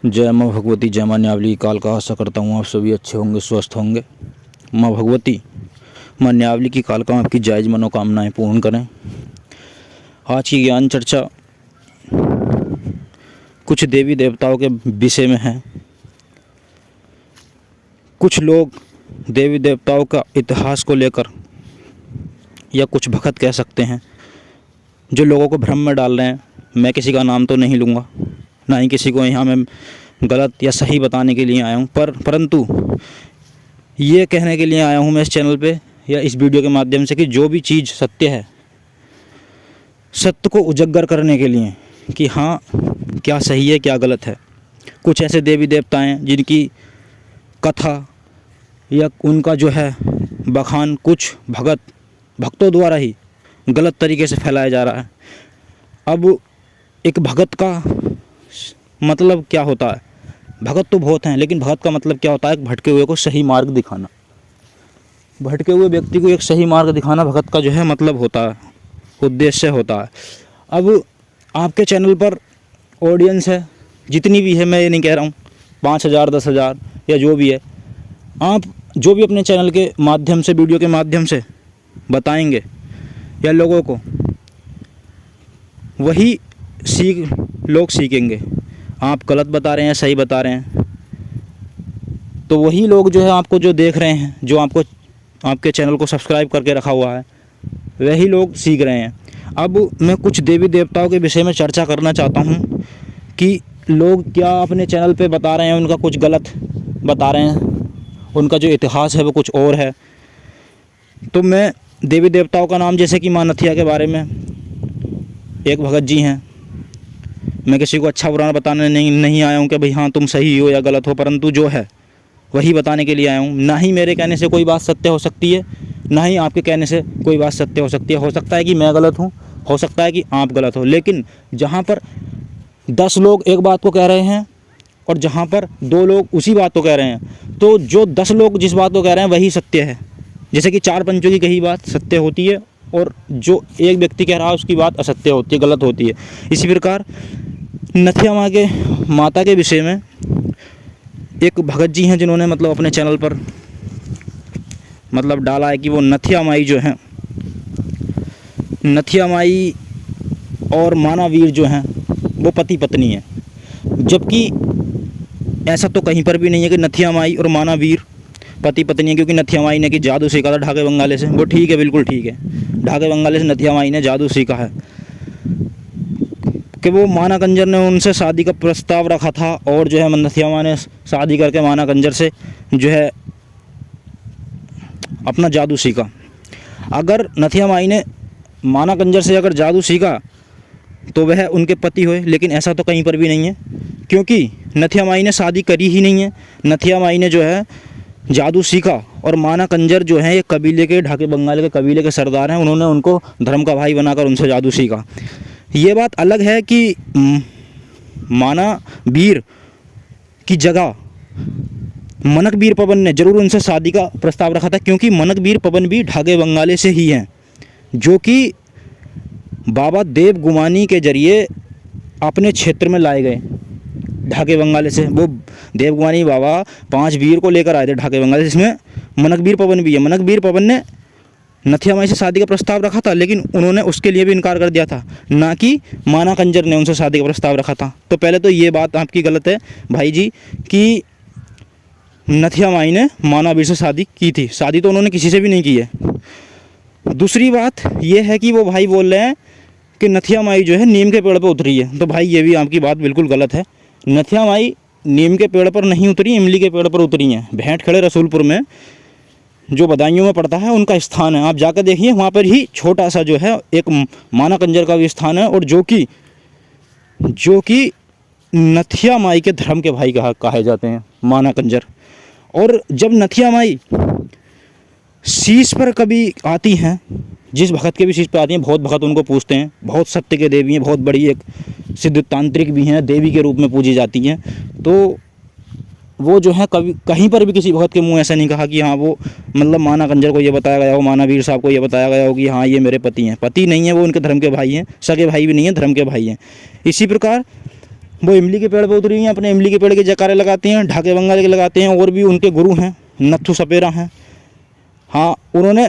जय माँ भगवती, जय माँ न्यावली काल का आशा करता हूँ आप सभी अच्छे होंगे, स्वस्थ होंगे। माँ भगवती, माँ न्यावली की काल का आपकी जायज़ मनोकामनाएं पूर्ण करें। आज की ज्ञान चर्चा कुछ देवी देवताओं के विषय में है। कुछ लोग देवी देवताओं का इतिहास को लेकर, या कुछ भक्त कह सकते हैं, जो लोगों को भ्रम में डाल रहे हैं। मैं किसी का नाम तो नहीं लूँगा, ना ही किसी को यहाँ मैं गलत या सही बताने के लिए आया हूँ, परंतु ये कहने के लिए आया हूँ मैं इस चैनल पे या इस वीडियो के माध्यम से कि जो भी चीज़ सत्य है, सत्य को उजागर करने के लिए कि हाँ क्या सही है क्या गलत है। कुछ ऐसे देवी देवता हैं जिनकी कथा या उनका जो है बखान कुछ भक्तों द्वारा ही गलत तरीके से फैलाया जा रहा है। अब एक भगत का मतलब क्या होता है? भगत तो बहुत हैं, लेकिन भगत का मतलब क्या होता है? एक भटके हुए को सही मार्ग दिखाना, भटके हुए व्यक्ति को एक सही मार्ग दिखाना भगत का जो है मतलब होता है, उद्देश्य होता है। अब आपके चैनल पर ऑडियंस है जितनी भी है, मैं ये नहीं कह रहा हूँ 5,000 10,000 या जो भी है, आप जो भी अपने चैनल के माध्यम से, वीडियो के माध्यम से बताएंगे या लोगों को, वही लोग सीखेंगे। आप गलत बता रहे हैं, सही बता रहे हैं, तो वही लोग जो है आपको जो देख रहे हैं, जो आपको आपके चैनल को सब्सक्राइब करके रखा हुआ है, वही लोग सीख रहे हैं। अब मैं कुछ देवी देवताओं के विषय में चर्चा करना चाहता हूँ कि लोग क्या अपने चैनल पे बता रहे हैं, उनका कुछ गलत बता रहे हैं, उनका जो इतिहास है वो कुछ और है। तो मैं देवी देवताओं का नाम, जैसे कि माँ नथिया के बारे में एक भगत जी हैं। मैं किसी को अच्छा बुरा बताने नहीं आया हूँ कि भाई हाँ तुम सही हो या गलत हो, परंतु जो है वही बताने के लिए आया हूँ। ना ही मेरे कहने से कोई बात सत्य हो सकती है, ना ही आपके कहने से कोई बात सत्य हो सकती है। हो सकता है कि मैं गलत हूँ, हो सकता है कि आप गलत हो, लेकिन जहाँ पर 10 लोग एक बात को कह रहे हैं और जहाँ पर 2 लोग उसी बात को कह रहे हैं, तो जो 10 लोग जिस बात को कह रहे हैं वही सत्य है। जैसे कि 4 पंचों की कही बात सत्य होती है और जो एक व्यक्ति कह रहा है उसकी बात असत्य होती है, गलत होती है। इसी प्रकार नथिया माँ के माता के विषय में एक भगत जी हैं जिन्होंने मतलब अपने चैनल पर मतलब डाला है कि वो नथिया माई जो हैं, नथिया माई और मानावीर जो हैं वो पति पत्नी हैं। जबकि ऐसा तो कहीं पर भी नहीं है कि नथिया माई और मानावीर पति पत्नी है, क्योंकि नथिया माई ने कि जादू सीखा था ढाके बंगाले से, वो ठीक है, बिल्कुल ठीक है। ढाके बंगाले से नथिया माई ने जादू सीखा है कि वो माना कंजर ने उनसे शादी का प्रस्ताव रखा था और जो है नथिया माई ने शादी करके माना कंजर से जो है अपना जादू सीखा। अगर नथिया माई ने माना कंजर से अगर जादू सीखा तो वह उनके पति हुए, लेकिन ऐसा तो कहीं पर भी नहीं है, क्योंकि नथिया माई ने शादी करी ही नहीं है। नथिया माई ने जो है जादू सीखा और माना कंजर जो है एक कबीले के, ढाके बंगाल के कबीले के सरदार हैं, उन्होंने उनको धर्म का भाई बनाकर उनसे जादू सीखा। ये बात अलग है कि माना वीर की जगह मनक वीर पवन ने जरूर उनसे शादी का प्रस्ताव रखा था, क्योंकि मनक वीर पवन भी ढाके बंगाले से ही हैं, जो कि बाबा देव गुमानी के जरिए अपने क्षेत्र में लाए गए ढाके बंगाले से। वो देव गुमानी बाबा 5 वीर को लेकर आए थे ढाके बंगाले, जिसमें मनक वीर पवन भी है। मनक वीर पवन ने नथिया माई से शादी का प्रस्ताव रखा था, लेकिन उन्होंने उसके लिए भी इनकार कर दिया था, ना कि माना कंजर ने उनसे शादी का प्रस्ताव रखा था। तो पहले तो ये बात आपकी गलत है भाई जी कि नथिया माई ने माना वीर से शादी की थी। शादी तो उन्होंने किसी से भी नहीं की है। दूसरी बात ये है कि वो भाई बोल रहे हैं कि नथिया माई जो है नीम के पेड़ पर उतरी है, तो भाई ये भी आपकी बात बिल्कुल गलत है। नथिया माई नीम के पेड़ पर नहीं उतरी, इमली के पेड़ पर उतरी हैं। भेंट खड़े रसूलपुर में जो बदायूं में पड़ता है उनका स्थान है, आप जाकर देखिए, वहाँ पर ही छोटा सा जो है एक माना कंजर का भी स्थान है, और जो कि नथिया माई के धर्म के भाई कहे जाते हैं माना कंजर। और जब नथिया माई शीश पर कभी आती हैं, जिस भगत के भी शीश पर आती हैं, बहुत भगत उनको पूछते हैं, बहुत सत्य के देवी हैं, बहुत बड़ी एक सिद्ध तांत्रिक भी हैं, देवी के रूप में पूजी जाती हैं। तो वो जो है कभी कहीं पर भी किसी भगत के मुंह ऐसा नहीं कहा कि हाँ वो मतलब माना कंजर को ये बताया गया हो, माना वीर साहब को ये बताया गया हो कि हाँ ये मेरे पति हैं। पति नहीं है, वो उनके धर्म के भाई हैं, सगे भाई भी नहीं हैं, धर्म के भाई हैं। इसी प्रकार वो इमली के पेड़ पर उतरी हुई हैं, अपने इमली के पेड़ के जयकारे लगाती हैं, ढाके बंगाल के लगाते हैं। और भी उनके गुरु हैं, नत्थु सपेरा हैं। हाँ, उन्होंने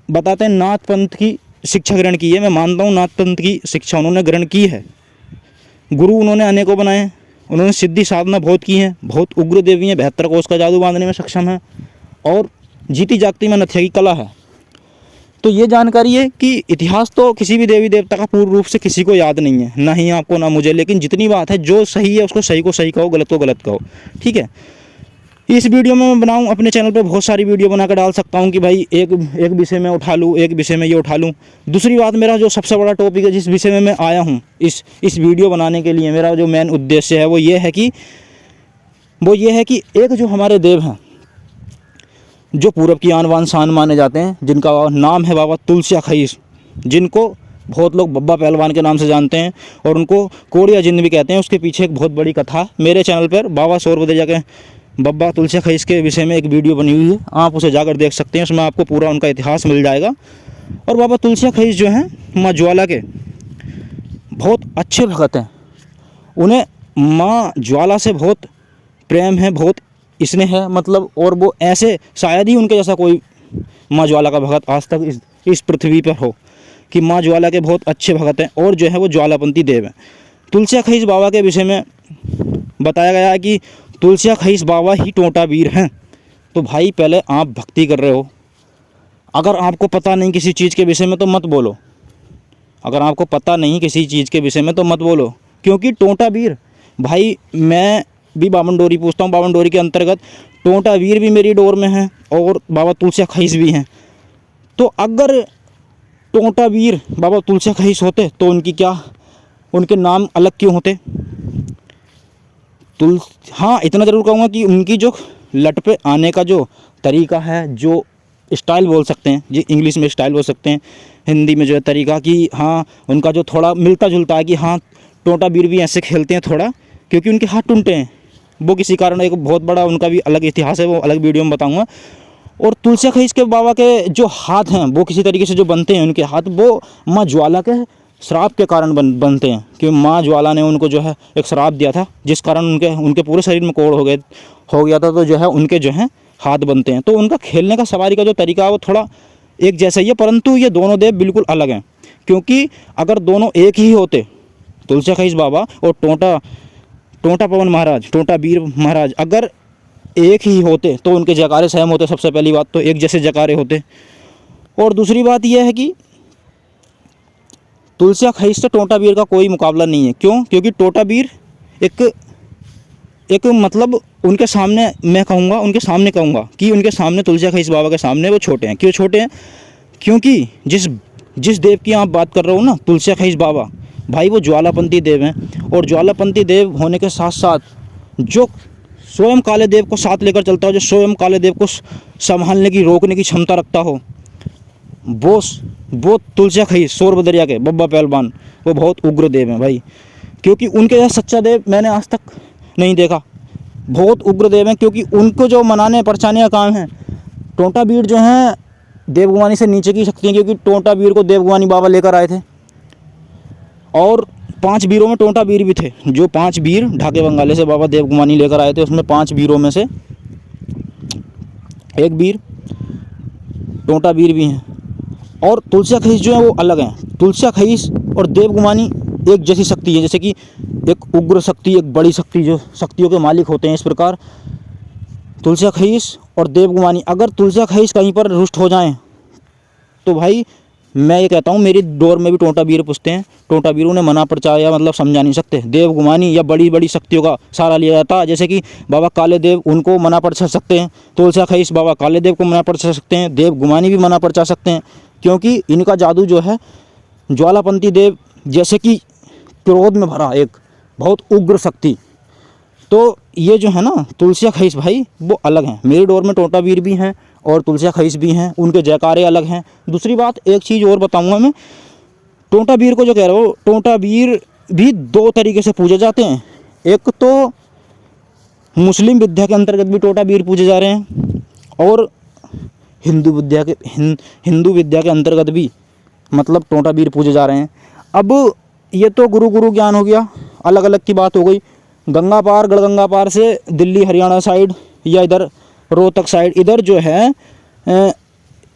बताते हैं नाथ पंथ की शिक्षा ग्रहण की है। मैं मानता हूँ नाथ पंथ की शिक्षा उन्होंने ग्रहण की है। गुरु उन्होंने अनेकों बनाए, उन्होंने सिद्धि साधना बहुत की है, बहुत उग्र देवी हैं, 72 कोस का जादू बांधने में सक्षम है और जीती जागती में नथिया की कला है। तो ये जानकारी है कि इतिहास तो किसी भी देवी देवता का पूर्ण रूप से किसी को याद नहीं है, ना ही आपको ना मुझे, लेकिन जितनी बात है जो सही है उसको सही को सही कहो, गलत को गलत कहो, ठीक है। इस वीडियो में मैं बनाऊँ अपने चैनल पे बहुत सारी वीडियो बनाकर डाल सकता हूँ कि भाई एक विषय में उठा लूँ, एक विषय में ये उठा लूँ। दूसरी बात, मेरा जो सबसे बड़ा टॉपिक है जिस विषय में मैं आया हूँ इस वीडियो बनाने के लिए, मेरा जो मेन उद्देश्य है वो ये है कि एक जो हमारे देव हैं जो पूरब की आन बान शान माने जाते हैं, जिनका नाम है बाबा तुलसिया खईस, जिनको बहुत लोग बब्बा पहलवान के नाम से जानते हैं और उनको कोड़िया जिन्न भी कहते हैं। उसके पीछे एक बहुत बड़ी कथा मेरे चैनल पर बाबा सौरभदेजा के बब्बा तुलसिया खईस के विषय में एक वीडियो बनी हुई है, आप उसे जाकर देख सकते हैं। उसमें आपको पूरा उनका इतिहास मिल जाएगा। और बाबा तुलसिया खईस जो हैं माँ ज्वाला के बहुत अच्छे भगत हैं, उन्हें माँ ज्वाला से बहुत प्रेम है, बहुत स्नेह है, मतलब। और वो ऐसे शायद ही उनके जैसा कोई माँ ज्वाला का भगत आज तक इस पृथ्वी पर हो कि माँ ज्वाला के बहुत अच्छे भगत हैं और जो है वो ज्वालापंथी देव हैं। तुलसिया खईस बाबा के विषय में बताया गया है कि तुलसिया खईस बाबा ही टोंटा वीर हैं। तो भाई पहले आप भक्ति कर रहे हो, अगर आपको पता नहीं किसी चीज़ के विषय में तो मत बोलो, अगर आपको पता नहीं किसी चीज़ के विषय में तो मत बोलो, क्योंकि टोंटा वीर, भाई मैं भी बावन डोरी पूछता हूँ, बावन डोरी के अंतर्गत टोंटा वीर भी मेरी डोर में है और बाबा तुलसिया खईस भी हैं। तो अगर टोंटा वीर बाबा तुलसिया खईस होते तो उनके नाम अलग क्यों होते? हाँ, इतना ज़रूर कहूँगा कि उनकी जो लट पे आने का जो तरीका है, जो स्टाइल बोल सकते हैं, जी इंग्लिश में स्टाइल बोल सकते हैं, हिंदी में जो है तरीका, कि हाँ उनका जो थोड़ा मिलता जुलता है कि हाँ टोंटा वीर भी ऐसे खेलते हैं थोड़ा, क्योंकि उनके हाथ टूटे हैं वो किसी कारण, एक बहुत बड़ा उनका भी अलग इतिहास है, वो अलग वीडियो में बताऊंगा। और तुलसिया खईस के बाबा के जो हाथ हैं वो किसी तरीके से जो बनते हैं, उनके हाथ वो माँ ज्वाला के श्राप के कारण बनते हैं, क्योंकि माँ ज्वाला ने उनको जो है एक श्राप दिया था, जिस कारण उनके पूरे शरीर में कोढ़ हो गया था, तो जो है उनके जो है हाथ बनते हैं। तो उनका खेलने का सवारी का जो तरीका है वो थोड़ा एक जैसा ही है, परंतु ये दोनों देव बिल्कुल अलग हैं। क्योंकि अगर दोनों एक ही होते, तुलसिया खईस बाबा और टोंटा पवन महाराज, टोंटा वीर महाराज अगर एक ही होते तो उनके जयकारे सहम होते। सबसे पहली बात तो एक जैसे जयकारे होते। और दूसरी बात यह है कि तुलसिया खईस से टोंटा वीर का कोई मुकाबला नहीं है। क्यों? क्योंकि टोंटा वीर एक मतलब उनके सामने मैं कहूँगा, कि उनके सामने तुलसिया खईस बाबा के सामने वो छोटे हैं। क्यों छोटे हैं? क्योंकि जिस देव की आप बात कर रहे हो ना, तुलसिया खईस बाबा, भाई वो ज्वालापंथी देव हैं। और ज्वालापंथी देव होने के साथ साथ जो स्वयं काले देव को साथ लेकर चलता हो, जो स्वयं काले देव को संभालने की, रोकने की क्षमता रखता हो, वो तुलसिया खईस सौरभदरिया के बब्बा पहलवान, वो बहुत उग्र देव हैं भाई। क्योंकि उनके जैसा सच्चा देव मैंने आज तक नहीं देखा, बहुत उग्र देव हैं। क्योंकि उनको जो मनाने परचाने का काम है, टोंटा वीर जो हैं देवगुमानी से नीचे की शक्ति है, क्योंकि टोंटा वीर को देवगुमानी बाबा लेकर आए थे और 5 वीरों में टोंटा वीर भी थे। जो 5 वीर ढाके बंगाले से बाबा देवगुमानी लेकर आए थे, उसमें 5 वीरों में से एक वीर टोंटा वीर भी हैं। और तुलसिया खईस जो है वो अलग हैं। तुलसिया खईस और देवगुमानी एक जैसी शक्ति है, जैसे कि एक उग्र शक्ति, एक बड़ी शक्ति, जो शक्तियों के मालिक होते हैं, इस प्रकार तुलसिया खईस और देवगुमानी। अगर तुलसिया खईस कहीं पर रुष्ट हो जाएं तो भाई मैं ये कहता हूँ, मेरी डोर में भी टोंटा वीर पूछते हैं, टोंटा वीर उन्हें मना परचाया मतलब समझा नहीं सकते। देवगुमानी या बड़ी बड़ी शक्तियों का सहारा लिया जाता है, जैसे कि बाबा काले देव, उनको मना परचा सकते हैं। तुलसिया खईस बाबा काले देव को मना परचा सकते हैं, देवगुमानी भी मना परचा सकते हैं, क्योंकि इनका जादू जो है ज्वालापंथी देव जैसे कि क्रोध में भरा एक बहुत उग्र शक्ति। तो ये जो है ना तुलसिया खईस भाई वो अलग हैं। मेरी डोर में टोंटा वीर भी हैं और तुलसिया खईस भी हैं, उनके जयकारे अलग हैं। दूसरी बात, एक चीज़ और बताऊंगा मैं, टोंटा वीर को जो कह रहा हूँ, टोंटा वीर भी 2 तरीके से पूजे जाते हैं। एक तो मुस्लिम विद्या के अंतर्गत भी टोंटा वीर पूजे जा रहे हैं, और हिंदू विद्या के अंतर्गत भी मतलब टोंटा वीर पूजे जा रहे हैं। अब ये तो गुरु ज्ञान हो गया, अलग अलग की बात हो गई। गंगा पार, गढ़गंगा पार से दिल्ली हरियाणा साइड या इधर रोहतक साइड, इधर जो है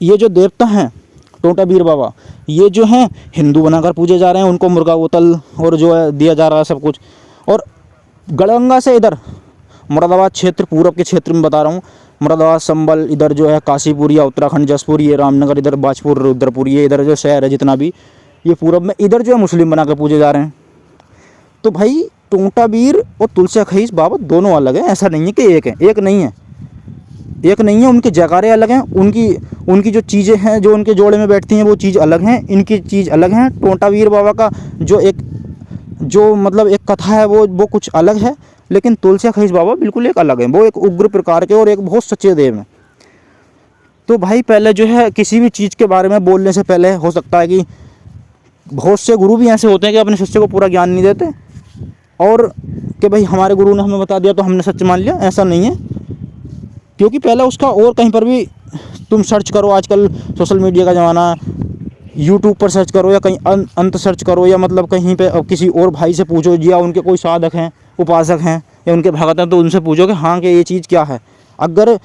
ये जो देवता हैं टोंटा वीर बाबा, ये जो हैं हिंदू बनाकर पूजे जा रहे हैं। उनको मुर्गा बोतल और जो है दिया जा रहा है सब कुछ। और गढ़गंगा से इधर मुरादाबाद क्षेत्र, पूरब के क्षेत्र में बता रहा हूँ, मुरादाबाद, संबल, इधर जो है काशीपुर या उत्तराखंड, जसपुर, ये रामनगर, इधर बाजपुर, रुद्रपुर, ये इधर जो शहर है जितना भी, ये पूरब में, इधर जो है मुस्लिम बना के पूजे जा रहे हैं। तो भाई टोंटा वीर और तुलसिया खईस बाबा दोनों अलग हैं, ऐसा नहीं है कि एक है, एक नहीं है, एक नहीं है। उनके जयकारे अलग हैं, उनकी जो चीज़ें हैं जो उनके जोड़े में बैठती हैं वो चीज़ अलग हैं, इनकी चीज़ अलग हैं। टोंटा वीर बाबा का जो मतलब एक कथा है वो कुछ अलग है, लेकिन तुलसिया खईस बाबा बिल्कुल एक अलग है। वो एक उग्र प्रकार के और एक बहुत सच्चे देव हैं। तो भाई पहले जो है किसी भी चीज़ के बारे में बोलने से पहले हो सकता है कि बहुत से गुरु भी ऐसे होते हैं कि अपने शिष्य को पूरा ज्ञान नहीं देते और कि भाई हमारे गुरु ने हमें बता दिया तो हमने सच मान लिया, ऐसा नहीं है। क्योंकि पहले उसका और कहीं पर भी तुम सर्च करो, आजकल सोशल मीडिया का ज़माना, यूट्यूब पर सर्च करो या कहीं अंत सर्च करो या मतलब कहीं पे किसी और भाई से पूछो या उनके कोई साधक हैं, उपासक हैं या उनके भगत हैं, तो उनसे पूछो कि हाँ कि ये चीज़ क्या है। अगर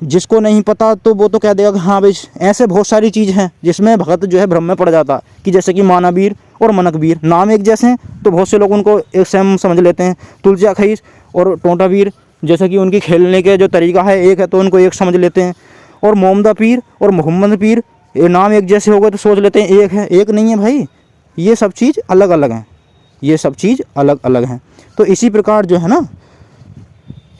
जिसको नहीं पता तो वो तो कह देगा कि हाँ भाई ऐसे बहुत सारी चीज़ हैं जिसमें भगत जो है भ्रम में पड़ जाता है कि जैसे कि मानावीर और मनकवीर नाम एक जैसे हैं तो बहुत से लोग उनको एक सेम समझ लेते हैं। तुलसिया खईस और टोंटा वीर जैसे कि उनकी खेलने के जो तरीका है एक है तो उनको एक समझ लेते हैं। और मोमदा पीर और मोहम्मद पीर ये नाम एक जैसे हो गए तो सोच लेते हैं एक है, एक नहीं है भाई, ये सब चीज़ अलग अलग हैं, ये सब चीज़ अलग अलग हैं। तो इसी प्रकार जो है ना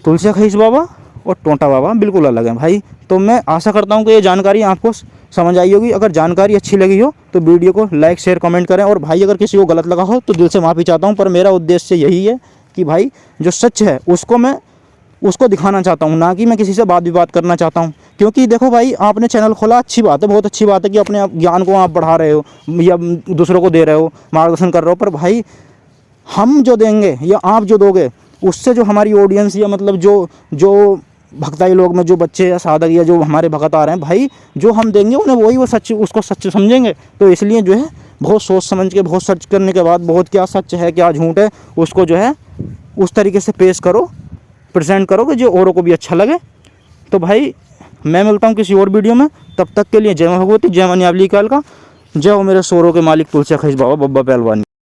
तुलसिया खईस बाबा और टोंटा बाबा बिल्कुल अलग हैं भाई। तो मैं आशा करता हूँ कि ये जानकारी आपको समझ आई होगी। अगर जानकारी अच्छी लगी हो तो वीडियो को लाइक शेयर कमेंट करें। और भाई अगर किसी को गलत लगा हो तो दिल से माफ़ी चाहता हूँ, पर मेरा उद्देश्य यही है कि भाई जो सच है उसको दिखाना चाहता हूँ, ना कि मैं किसी से बात विवाद करना चाहता हूँ। क्योंकि देखो भाई आपने चैनल खोला, अच्छी बात है, बहुत अच्छी बात है कि अपने ज्ञान को आप बढ़ा रहे हो या दूसरों को दे रहे हो, मार्गदर्शन कर रहे हो। पर भाई हम जो देंगे या आप जो दोगे उससे जो हमारी ऑडियंस या मतलब जो भक्ताई लोग में जो बच्चे या साधक या जो हमारे भगत आ रहे हैं भाई, जो हम देंगे उन्हें वही वो सच उसको सच समझेंगे। तो इसलिए जो है बहुत सोच समझ के, बहुत सर्च करने के बाद, बहुत क्या सच है क्या झूठ है उसको जो है उस तरीके से पेश करो, प्रेजेंट करो कि जो औरों को भी अच्छा लगे। तो भाई मैं मिलता हूँ किसी और वीडियो में, तब तक के लिए जय मां भगवती, जय मां न्यावली काल का, जय हो मेरे शोरों के मालिक तुलसिया खईस बाबा बब्बा पहलवानी।